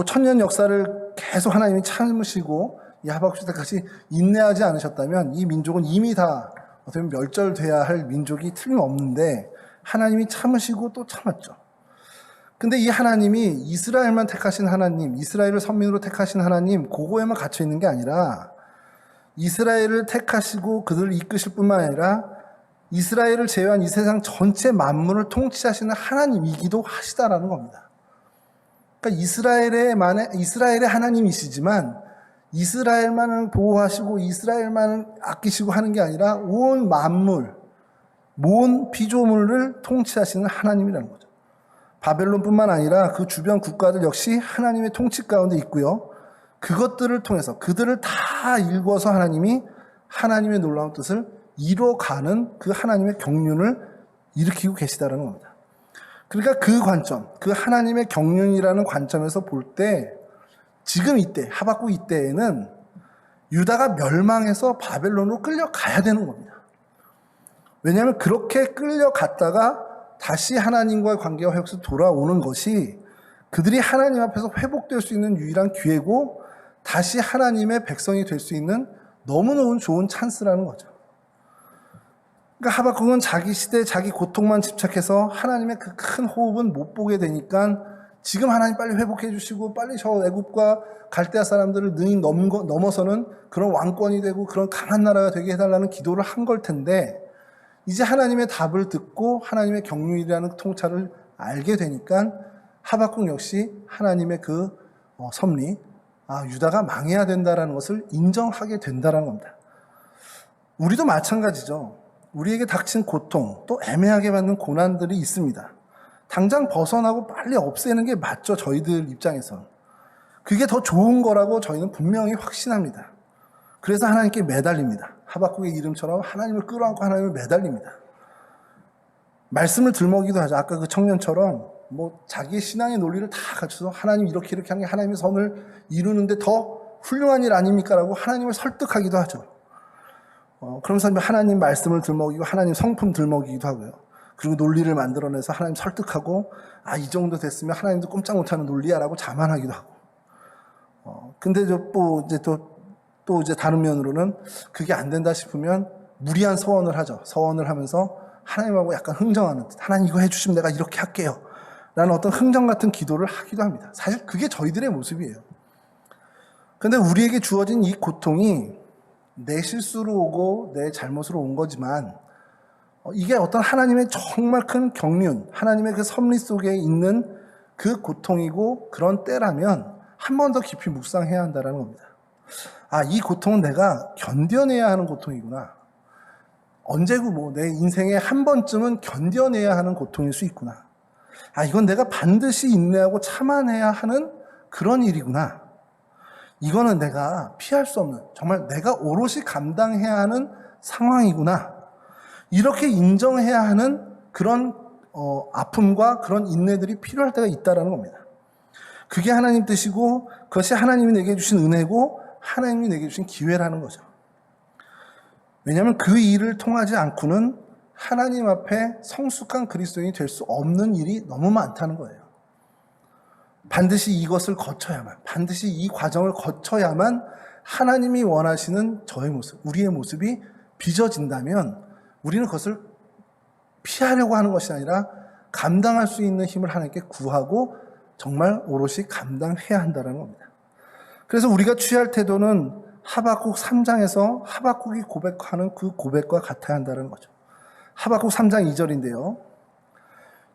천년 역사를 계속 하나님이 참으시고 이 하박국 때까지 인내하지 않으셨다면 이 민족은 이미 다 어떻게 보면 멸절돼야 할 민족이 틀림없는데 하나님이 참으시고 또 참았죠. 근데 이 하나님이 이스라엘만 택하신 하나님, 이스라엘을 선민으로 택하신 하나님, 그거에만 갇혀 있는 게 아니라 이스라엘을 택하시고 그들을 이끄실 뿐만 아니라 이스라엘을 제외한 이 세상 전체 만물을 통치하시는 하나님이기도 하시다라는 겁니다. 그러니까 이스라엘의 하나님이시지만 이스라엘만을 보호하시고 이스라엘만을 아끼시고 하는 게 아니라 온 만물, 모든 피조물을 통치하시는 하나님이라는 거죠. 바벨론뿐만 아니라 그 주변 국가들 역시 하나님의 통치 가운데 있고요. 그것들을 통해서 그들을 다 일궈서 하나님이 하나님의 놀라운 뜻을 이뤄가는 그 하나님의 경륜을 일으키고 계시다는 겁니다. 그러니까 그 관점, 그 하나님의 경륜이라는 관점에서 볼 때 지금 이때, 하박국 이때에는 유다가 멸망해서 바벨론으로 끌려가야 되는 겁니다. 왜냐하면 그렇게 끌려갔다가 다시 하나님과의 관계가 회복해서 돌아오는 것이 그들이 하나님 앞에서 회복될 수 있는 유일한 기회고 다시 하나님의 백성이 될 수 있는 너무너무 좋은 찬스라는 거죠. 그러니까 하박국은 자기 시대, 자기 고통만 집착해서 하나님의 그 큰 호흡은 못 보게 되니까 지금 하나님 빨리 회복해 주시고 빨리 저 애굽과 갈대아 사람들을 능히 넘어서는 그런 왕권이 되고 그런 강한 나라가 되게 해달라는 기도를 한 걸 텐데 이제 하나님의 답을 듣고 하나님의 경륜이라는 통찰을 알게 되니까 하박국 역시 하나님의 그 섭리, 유다가 망해야 된다라는 것을 인정하게 된다는 겁니다. 우리도 마찬가지죠. 우리에게 닥친 고통, 또 애매하게 받는 고난들이 있습니다. 당장 벗어나고 빨리 없애는 게 맞죠, 저희들 입장에선. 그게 더 좋은 거라고 저희는 분명히 확신합니다. 그래서 하나님께 매달립니다. 하박국의 이름처럼 하나님을 끌어안고 하나님을 매달립니다. 말씀을 들먹이기도 하죠. 아까 그 청년처럼 자기의 신앙의 논리를 다 갖춰서 하나님 이렇게 하는 게 하나님의 선을 이루는데 더 훌륭한 일 아닙니까? 라고 하나님을 설득하기도 하죠. 그러면서 하나님 말씀을 들먹이고 하나님 성품 들먹이기도 하고요. 그리고 논리를 만들어내서 하나님 설득하고 이 정도 됐으면 하나님도 꼼짝 못하는 논리야 라고 자만하기도 하고. 근데 또 이제 다른 면으로는 그게 안 된다 싶으면 무리한 서원을 하죠. 서원을 하면서 하나님하고 약간 흥정하는 듯. 하나님 이거 해주시면 내가 이렇게 할게요. 라는 어떤 흥정 같은 기도를 하기도 합니다. 사실 그게 저희들의 모습이에요. 근데 우리에게 주어진 이 고통이 내 실수로 오고 내 잘못으로 온 거지만 이게 어떤 하나님의 정말 큰 경륜, 하나님의 그 섭리 속에 있는 그 고통이고 그런 때라면 한 번 더 깊이 묵상해야 한다는 겁니다. 이 고통은 내가 견뎌내야 하는 고통이구나. 언제고 뭐 내 인생에 한 번쯤은 견뎌내야 하는 고통일 수 있구나. 이건 내가 반드시 인내하고 참아내야 하는 그런 일이구나. 이거는 내가 피할 수 없는, 정말 내가 오롯이 감당해야 하는 상황이구나. 이렇게 인정해야 하는 그런 아픔과 그런 인내들이 필요할 때가 있다는 겁니다. 그게 하나님 뜻이고 그것이 하나님이 내게 주신 은혜고 하나님이 내게 주신 기회라는 거죠. 왜냐하면 그 일을 통하지 않고는 하나님 앞에 성숙한 그리스도인이 될 수 없는 일이 너무 많다는 거예요. 반드시 이것을 거쳐야만, 반드시 이 과정을 거쳐야만 하나님이 원하시는 저의 모습, 우리의 모습이 빚어진다면 우리는 그것을 피하려고 하는 것이 아니라 감당할 수 있는 힘을 하나님께 구하고 정말 오롯이 감당해야 한다는 겁니다. 그래서 우리가 취할 태도는 하박국 3장에서 하박국이 고백하는 그 고백과 같아야 한다는 거죠. 하박국 3장 2절인데요.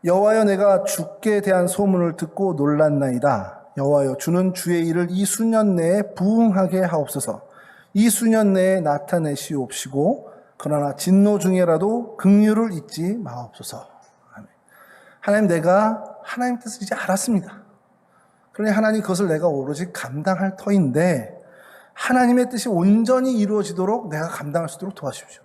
여호와여, 내가 주께 대한 소문을 듣고 놀랐나이다. 여호와여, 주는 주의 일을 이 수년 내에 부응하게 하옵소서. 이 수년 내에 나타내시옵시고 그러나 진노 중에라도 긍휼을 잊지 마옵소서. 아멘. 하나님, 내가 하나님 뜻을 이제 알았습니다. 그러니 하나님, 그것을 내가 오로지 감당할 터인데 하나님의 뜻이 온전히 이루어지도록 내가 감당할 수 있도록 도와주십시오.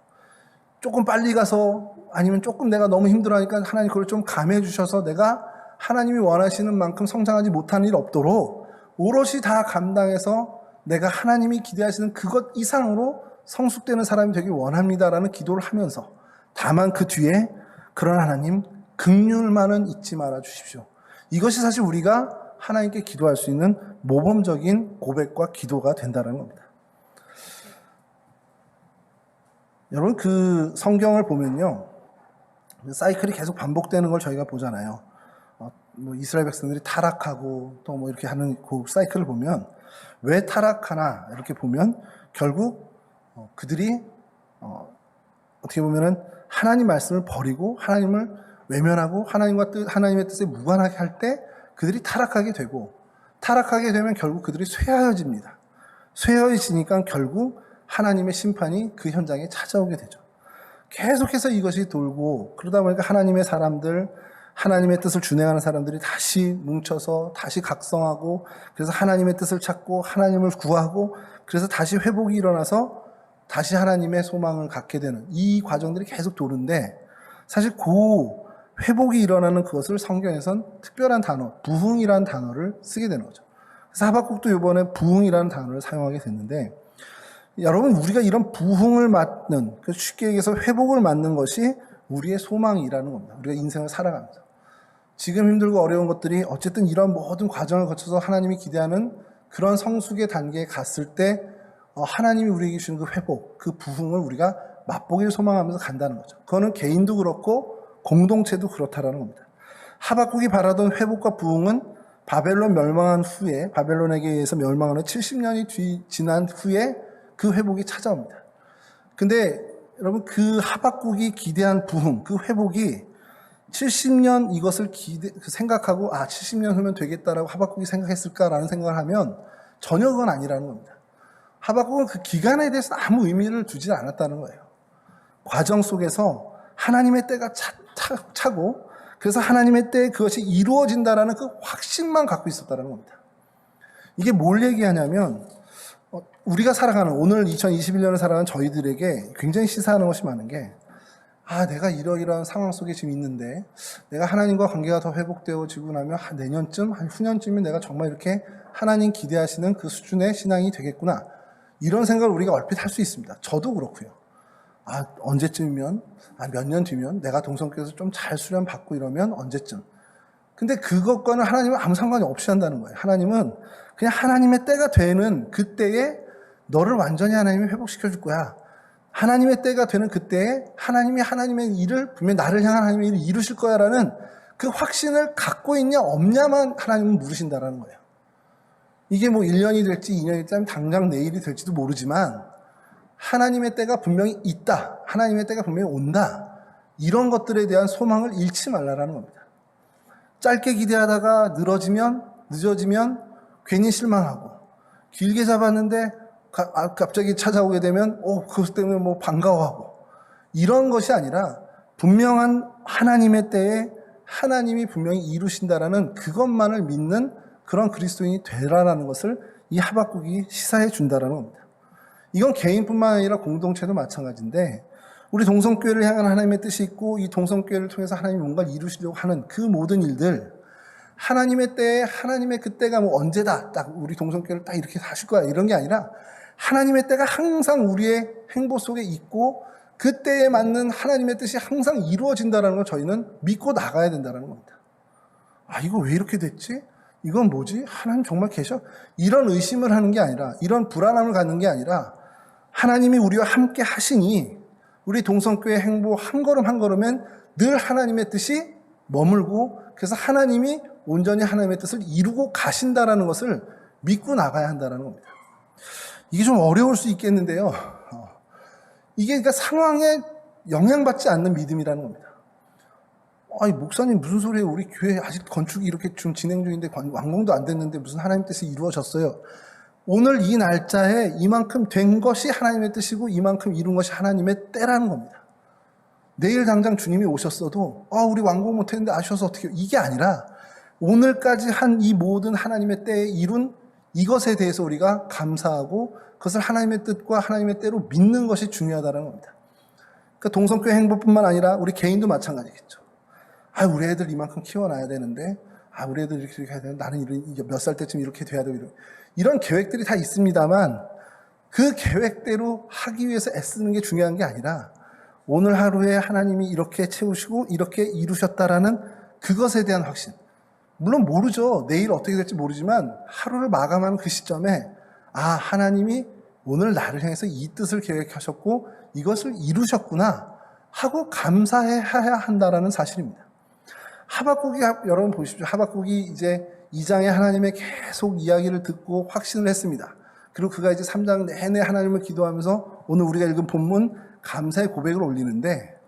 조금 빨리 가서 아니면 조금 내가 너무 힘들어하니까 하나님 그걸 좀 감해 주셔서 내가 하나님이 원하시는 만큼 성장하지 못하는 일 없도록 오롯이 다 감당해서 내가 하나님이 기대하시는 그것 이상으로 성숙되는 사람이 되길 원합니다라는 기도를 하면서, 다만 그 뒤에 그런 하나님 긍휼만은 잊지 말아 주십시오. 이것이 사실 우리가 하나님께 기도할 수 있는 모범적인 고백과 기도가 된다는 겁니다. 여러분, 그 성경을 보면요, 사이클이 계속 반복되는 걸 저희가 보잖아요. 뭐 이스라엘 백성들이 타락하고 또 뭐 이렇게 하는 그 사이클을 보면 왜 타락하나 이렇게 보면 결국 그들이 어떻게 보면은 하나님 말씀을 버리고 하나님을 외면하고 하나님의 뜻에 무관하게 할 때 그들이 타락하게 되고, 타락하게 되면 결국 그들이 쇠하여집니다. 쇠하여지니까 결국 하나님의 심판이 그 현장에 찾아오게 되죠. 계속해서 이것이 돌고, 그러다 보니까 하나님의 사람들, 하나님의 뜻을 준행하는 사람들이 다시 뭉쳐서 다시 각성하고, 그래서 하나님의 뜻을 찾고 하나님을 구하고, 그래서 다시 회복이 일어나서 다시 하나님의 소망을 갖게 되는 이 과정들이 계속 도는데, 사실 그 회복이 일어나는 그것을 성경에선 특별한 단어, 부흥이라는 단어를 쓰게 되는 거죠. 그래서 하박국도 이번에 부흥이라는 단어를 사용하게 됐는데, 여러분, 우리가 이런 부흥을 맞는, 쉽게 얘기해서 회복을 맞는 것이 우리의 소망이라는 겁니다. 우리가 인생을 살아가면서 지금 힘들고 어려운 것들이 어쨌든 이런 모든 과정을 거쳐서 하나님이 기대하는 그런 성숙의 단계에 갔을 때 하나님이 우리에게 주는 그 회복, 그 부흥을 우리가 맛보기를 소망하면서 간다는 거죠. 그거는 개인도 그렇고 공동체도 그렇다라는 겁니다. 하박국이 바라던 회복과 부흥은 바벨론 멸망한 후에, 바벨론에게 의해서 멸망하는 70년이 지난 후에 그 회복이 찾아옵니다. 근데 여러분, 그 하박국이 기대한 부흥, 그 회복이 70년 이것을 생각하고 70년 후면 되겠다라고 하박국이 생각했을까라는 생각을 하면 전혀 그건 아니라는 겁니다. 하박국은 그 기간에 대해서 아무 의미를 두지 않았다는 거예요. 과정 속에서 하나님의 때가 차고, 그래서 하나님의 때에 그것이 이루어진다라는 그 확신만 갖고 있었다는 겁니다. 이게 뭘 얘기하냐면, 우리가 살아가는, 오늘 2021년을 살아가는 저희들에게 굉장히 시사하는 것이 많은 게, 내가 이러이러한 상황 속에 지금 있는데 내가 하나님과 관계가 더 회복되어지고 나면 한 내년쯤, 한 후년쯤이면 내가 정말 이렇게 하나님 기대하시는 그 수준의 신앙이 되겠구나, 이런 생각을 우리가 얼핏 할 수 있습니다. 저도 그렇고요. 언제쯤이면, 몇 년 뒤면 내가 동성교에서 좀 잘 수련 받고 이러면 언제쯤. 근데 그것과는 하나님은 아무 상관이 없이 한다는 거예요. 하나님은 그냥 하나님의 때가 되는 그때에 너를 완전히 하나님이 회복시켜 줄 거야. 하나님의 때가 되는 그때에 하나님이 하나님의 일을, 분명히 나를 향한 하나님의 일을 이루실 거야라는 그 확신을 갖고 있냐 없냐만 하나님은 물으신다라는 거예요. 이게 뭐 1년이 될지 2년이 될지 당장 내일이 될지도 모르지만 하나님의 때가 분명히 있다, 하나님의 때가 분명히 온다, 이런 것들에 대한 소망을 잃지 말라라는 겁니다. 짧게 기대하다가 늦어지면 괜히 실망하고, 길게 잡았는데 갑자기 찾아오게 되면 그것 때문에 뭐 반가워하고, 이런 것이 아니라 분명한 하나님의 때에 하나님이 분명히 이루신다라는 그것만을 믿는 그런 그리스도인이 되라라는 것을 이 하박국이 시사해 준다라는 겁니다. 이건 개인뿐만 아니라 공동체도 마찬가지인데, 우리 동성교회를 향한 하나님의 뜻이 있고 이 동성교회를 통해서 하나님이 뭔가를 이루시려고 하는 그 모든 일들, 하나님의 때에 하나님의 그때가 뭐 언제다, 딱 우리 동성교회를 딱 이렇게 하실 거야, 이런 게 아니라 하나님의 때가 항상 우리의 행보 속에 있고 그때에 맞는 하나님의 뜻이 항상 이루어진다는 걸 저희는 믿고 나가야 된다는 겁니다. 아, 이거 왜 이렇게 됐지? 이건 뭐지? 하나님 정말 계셔? 이런 의심을 하는 게 아니라, 이런 불안함을 갖는 게 아니라, 하나님이 우리와 함께 하시니 우리 동성교회 행보 한 걸음 한 걸음엔 늘 하나님의 뜻이 머물고, 그래서 하나님이 온전히 하나님의 뜻을 이루고 가신다라는 것을 믿고 나가야 한다는 겁니다. 이게 좀 어려울 수 있겠는데요. 이게 그러니까 상황에 영향받지 않는 믿음이라는 겁니다. 아니, 목사님 무슨 소리예요? 우리 교회 아직 건축이 이렇게 좀 진행 중인데 완공도 안 됐는데 무슨 하나님 뜻이 이루어졌어요? 오늘 이 날짜에 이만큼 된 것이 하나님의 뜻이고 이만큼 이룬 것이 하나님의 때라는 겁니다. 내일 당장 주님이 오셨어도 우리 완공 못했는데 아쉬워서 어떻게 해요? 이게 아니라 오늘까지 한 이 모든 하나님의 때에 이룬 이것에 대해서 우리가 감사하고 그것을 하나님의 뜻과 하나님의 때로 믿는 것이 중요하다는 겁니다. 그러니까 동성교회 행보뿐만 아니라 우리 개인도 마찬가지겠죠. 우리 애들 이만큼 키워놔야 되는데, 우리 애들 이렇게 해야 되는데, 나는 몇 살 때쯤 이렇게 돼야 되고, 이런 계획들이 다 있습니다만, 그 계획대로 하기 위해서 애쓰는 게 중요한 게 아니라, 오늘 하루에 하나님이 이렇게 채우시고, 이렇게 이루셨다라는 그것에 대한 확신. 물론 모르죠. 내일 어떻게 될지 모르지만, 하루를 마감하는 그 시점에, 하나님이 오늘 나를 향해서 이 뜻을 계획하셨고, 이것을 이루셨구나, 하고 감사해야 한다라는 사실입니다. 하박국이, 여러분 보십시오. 하박국이 이제 2장에 하나님의 계속 이야기를 듣고 확신을 했습니다. 그리고 그가 이제 3장 내내 하나님을 기도하면서 오늘 우리가 읽은 본문 감사의 고백을 올리는데,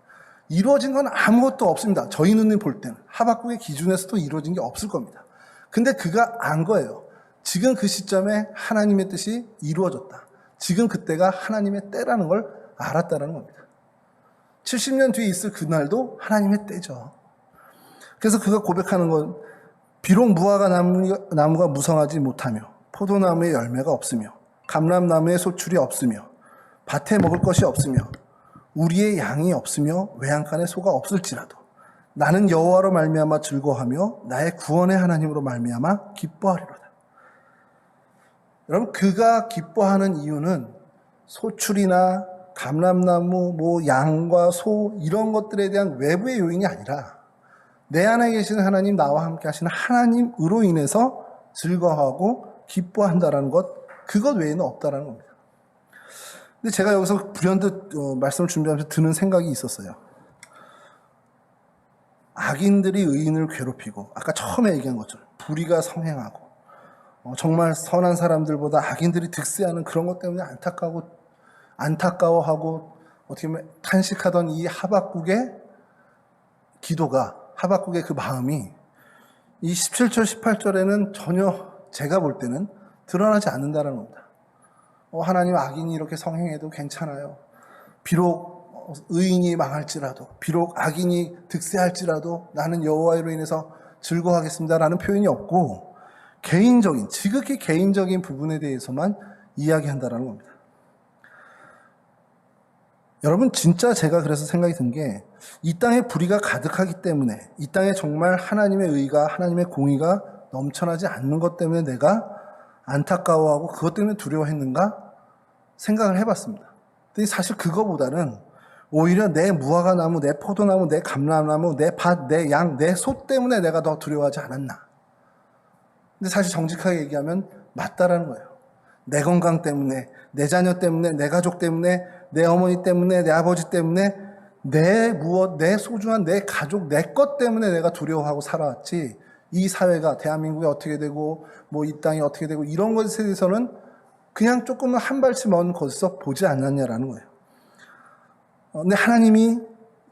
이루어진 건 아무것도 없습니다. 저희 눈이 볼 때는 하박국의 기준에서도 이루어진 게 없을 겁니다. 근데 그가 안 거예요. 지금 그 시점에 하나님의 뜻이 이루어졌다. 지금 그때가 하나님의 때라는 걸 알았다는 겁니다. 70년 뒤에 있을 그날도 하나님의 때죠. 그래서 그가 고백하는 건, 비록 무화과 나무가 무성하지 못하며 포도나무에 열매가 없으며 감람나무에 소출이 없으며 밭에 먹을 것이 없으며 우리의 양이 없으며 외양간에 소가 없을지라도 나는 여호와로 말미암아 즐거워하며 나의 구원의 하나님으로 말미암아 기뻐하리로다. 여러분, 그가 기뻐하는 이유는 소출이나 감람나무, 양과 소 이런 것들에 대한 외부의 요인이 아니라 내 안에 계시는 하나님, 나와 함께 하시는 하나님으로 인해서 즐거워하고 기뻐한다는 것, 그것 외에는 없다라는 겁니다. 근데 제가 여기서 불현듯 말씀을 준비하면서 드는 생각이 있었어요. 악인들이 의인을 괴롭히고, 아까 처음에 얘기한 것처럼 불의가 성행하고, 정말 선한 사람들보다 악인들이 득세하는 그런 것 때문에 안타까워하고 어떻게 보면 탄식하던 이 하박국의 기도가, 하박국의 그 마음이 이 17절 18절에는 전혀 제가 볼 때는 드러나지 않는다는 겁니다. 하나님, 악인이 이렇게 성행해도 괜찮아요. 비록 의인이 망할지라도, 비록 악인이 득세할지라도 나는 여호와로 인해서 즐거워하겠습니다라는 표현이 없고, 개인적인, 지극히 개인적인 부분에 대해서만 이야기한다는 겁니다. 여러분, 진짜 제가 그래서 생각이 든 게, 이 땅에 불의가 가득하기 때문에, 이 땅에 정말 하나님의 의가, 하나님의 공의가 넘쳐나지 않는 것 때문에 내가 안타까워하고 그것 때문에 두려워했는가 생각을 해봤습니다. 근데 사실 그거보다는 오히려 내 무화과나무, 내 포도나무, 내 감람나무, 내 밭, 내 양, 내 소 때문에 내가 더 두려워하지 않았나. 근데 사실 정직하게 얘기하면 맞다라는 거예요. 내 건강 때문에, 내 자녀 때문에, 내 가족 때문에, 내 어머니 때문에, 내 아버지 때문에, 내 소중한 내 가족, 내 것 때문에 내가 두려워하고 살아왔지, 이 사회가, 대한민국이 어떻게 되고, 이 땅이 어떻게 되고, 이런 것에 대해서는 그냥 조금은 한 발치 먼 곳에서 보지 않았냐라는 거예요. 근데 하나님이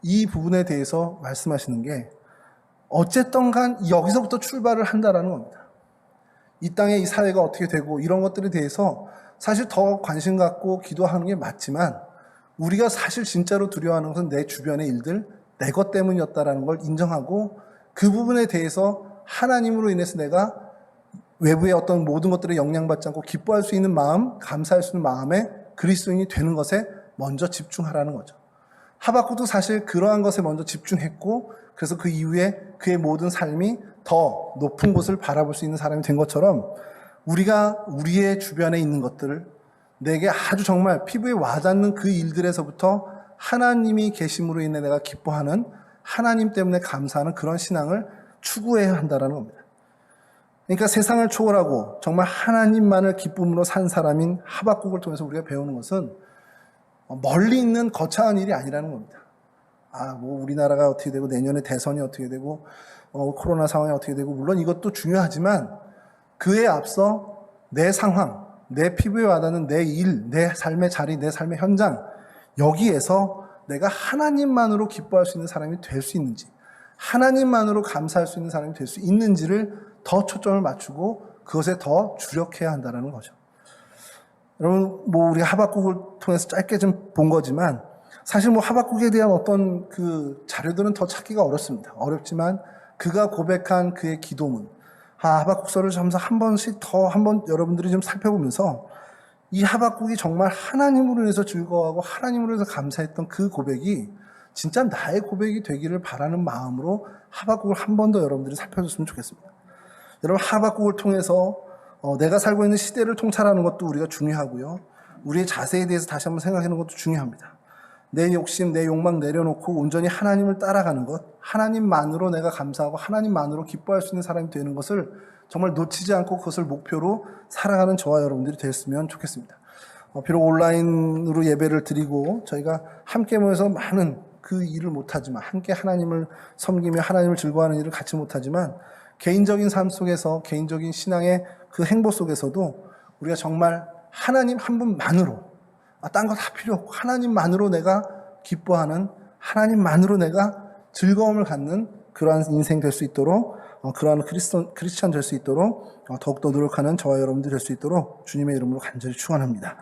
이 부분에 대해서 말씀하시는 게, 어쨌든 간 여기서부터 출발을 한다라는 겁니다. 이 땅에 이 사회가 어떻게 되고, 이런 것들에 대해서 사실 더 관심 갖고 기도하는 게 맞지만, 우리가 사실 진짜로 두려워하는 것은 내 주변의 일들, 내 것 때문이었다라는 걸 인정하고 그 부분에 대해서 하나님으로 인해서 내가 외부의 어떤 모든 것들에 영향받지 않고 기뻐할 수 있는 마음, 감사할 수 있는 마음에 그리스도인이 되는 것에 먼저 집중하라는 거죠. 하박국도 사실 그러한 것에 먼저 집중했고 그래서 그 이후에 그의 모든 삶이 더 높은 곳을 바라볼 수 있는 사람이 된 것처럼 우리가 우리의 주변에 있는 것들을 내게 아주 정말 피부에 와닿는 그 일들에서부터 하나님이 계심으로 인해 내가 기뻐하는 하나님 때문에 감사하는 그런 신앙을 추구해야 한다는 겁니다. 그러니까 세상을 초월하고 정말 하나님만을 기쁨으로 산 사람인 하박국을 통해서 우리가 배우는 것은 멀리 있는 거창한 일이 아니라는 겁니다. 뭐 우리나라가 어떻게 되고 내년에 대선이 어떻게 되고 코로나 상황이 어떻게 되고 물론 이것도 중요하지만 그에 앞서 내 상황, 내 피부에 와닿는 내 일, 내 삶의 자리, 내 삶의 현장 여기에서 내가 하나님만으로 기뻐할 수 있는 사람이 될 수 있는지 하나님만으로 감사할 수 있는 사람이 될 수 있는지를 더 초점을 맞추고 그것에 더 주력해야 한다는 거죠. 여러분 우리 하박국을 통해서 짧게 좀 본 거지만 사실 하박국에 대한 어떤 그 자료들은 더 찾기가 어렵습니다. 어렵지만 그가 고백한 그의 기도문 하박국서를 점점 한 번씩 더 한번 여러분들이 좀 살펴보면서 이 하박국이 정말 하나님으로 인해서 즐거워하고 하나님으로 인해서 감사했던 그 고백이 진짜 나의 고백이 되기를 바라는 마음으로 하박국을 한 번 더 여러분들이 살펴줬으면 좋겠습니다. 여러분 하박국을 통해서 내가 살고 있는 시대를 통찰하는 것도 우리가 중요하고요. 우리의 자세에 대해서 다시 한번 생각하는 것도 중요합니다. 내 욕심, 내 욕망 내려놓고 온전히 하나님을 따라가는 것, 하나님만으로 내가 감사하고 하나님만으로 기뻐할 수 있는 사람이 되는 것을 정말 놓치지 않고 그것을 목표로 살아가는 저와 여러분들이 됐으면 좋겠습니다. 비록 온라인으로 예배를 드리고 저희가 함께 모여서 많은 그 일을 못하지만 함께 하나님을 섬기며 하나님을 즐거워하는 일을 같이 못하지만 개인적인 삶 속에서 개인적인 신앙의 그 행보 속에서도 우리가 정말 하나님 한 분만으로 딴 거 다 필요 없고 하나님만으로 내가 기뻐하는 하나님만으로 내가 즐거움을 갖는 그러한 인생 될 수 있도록 그러한 크리스찬 될 수 있도록 더욱더 노력하는 저와 여러분들 될 수 있도록 주님의 이름으로 간절히 축원합니다.